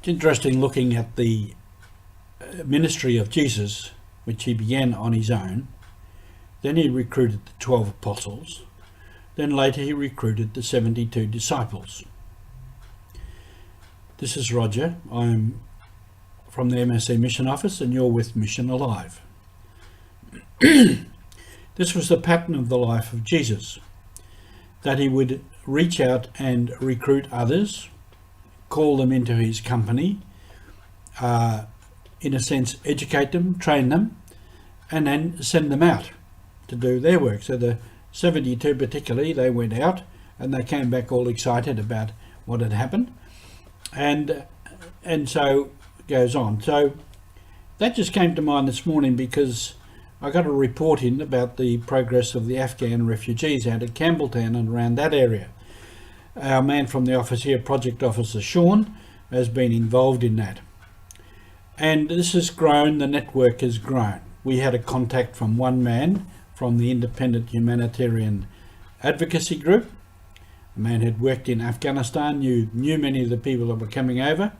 interesting looking at the ministry of Jesus, which he began on his own. Then he recruited the 12 apostles. Then later he recruited the 72 disciples. This is Roger. I'm from the MSC Mission Office, and you're with Mission Alive. This was the pattern of the life of Jesus, that he would reach out and recruit others, call them into his company, in a sense educate them, train them, and then send them out to do their work. So the 72 particularly, they went out and they came back all excited about what had happened, and so it goes on. So that just came to mind this morning because I got a report in about the progress of the Afghan refugees out at Campbelltown and around that area. Our man from the office here, Project Officer Sean, has been involved in that. And this has grown, the network has grown. We had a contact from one man from the Independent Humanitarian Advocacy Group. The man had worked in Afghanistan, knew many of the people that were coming over,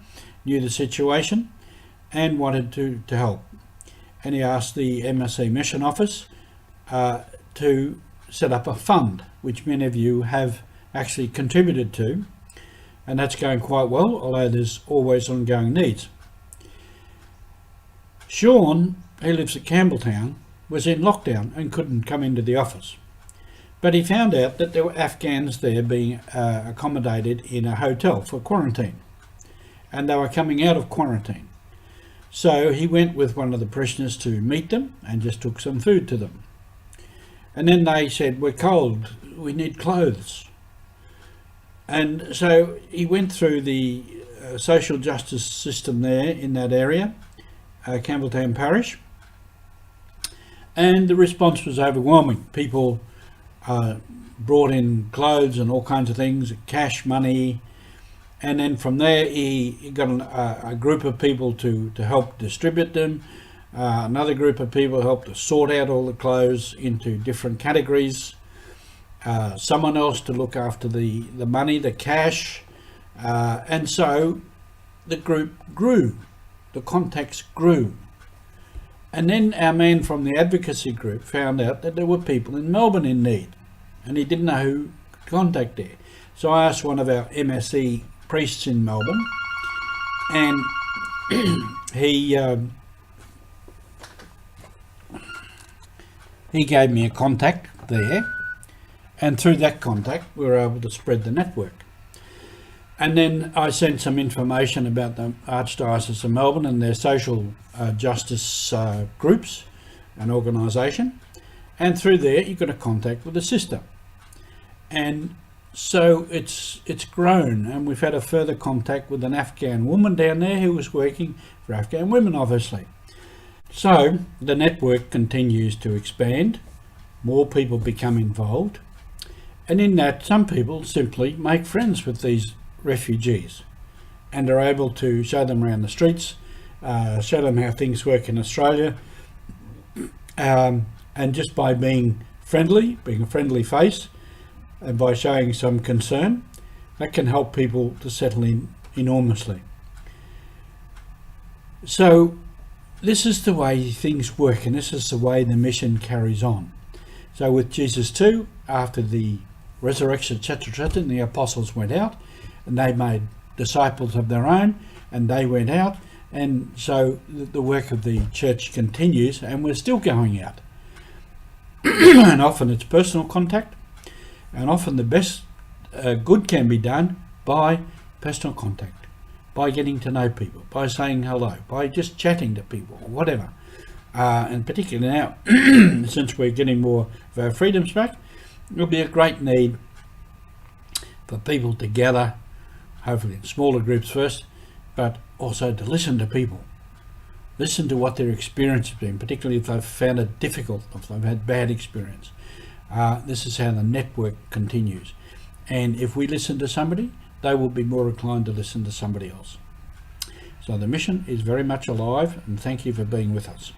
knew the situation, and wanted to help. And he asked the MSC Mission Office to set up a fund, which many of you have actually contributed to, and that's going quite well, although there's always ongoing needs. Sean, who lives at Campbelltown, was in lockdown and couldn't come into the office, but he found out that there were Afghans there being accommodated in a hotel for quarantine, and they were coming out of quarantine. So he went with one of the parishioners to meet them and just took some food to them. And then they said, "We're cold, we need clothes." And so he went through the social justice system there in that area, Campbelltown Parish, and the response was overwhelming. People brought in clothes and all kinds of things, cash, money, and then from there he got a group of people to help distribute them. Another group of people helped to sort out all the clothes into different categories. Someone else to look after the money, the cash, and so the group grew, the contacts grew. And then our man from the advocacy group found out that there were people in Melbourne in need, and he didn't know who to contact there. So I asked one of our MSC priests in Melbourne, and he gave me a contact there, and through that contact we were able to spread the network. And then I sent some information about the Archdiocese of Melbourne and their social justice groups and organisation, and through there you got a contact with the sister, and so it's grown, and we've had a further contact with an Afghan woman down there who was working for Afghan women, obviously. So the network continues to expand, more people become involved, and in that some people simply make friends with these refugees and are able to show them around the streets, show them how things work in Australia, and just by being a friendly face, and by showing some concern, that can help people to settle in enormously. So this is the way things work, and this is the way the mission carries on. So with Jesus too, after the resurrection, etc., the apostles went out and they made disciples of their own, and they went out, and so the work of the church continues, and we're still going out. And often it's personal contact, and often the best good can be done by personal contact, by getting to know people, by saying hello, by just chatting to people, or whatever. And particularly now, since we're getting more of our freedoms back, there'll be a great need for people to gather, hopefully in smaller groups first, but also to listen to people. Listen to what their experience has been, particularly if they've found it difficult, if they've had bad experience. This is how the network continues. And if we listen to somebody, they will be more inclined to listen to somebody else. So the mission is very much alive, and thank you for being with us.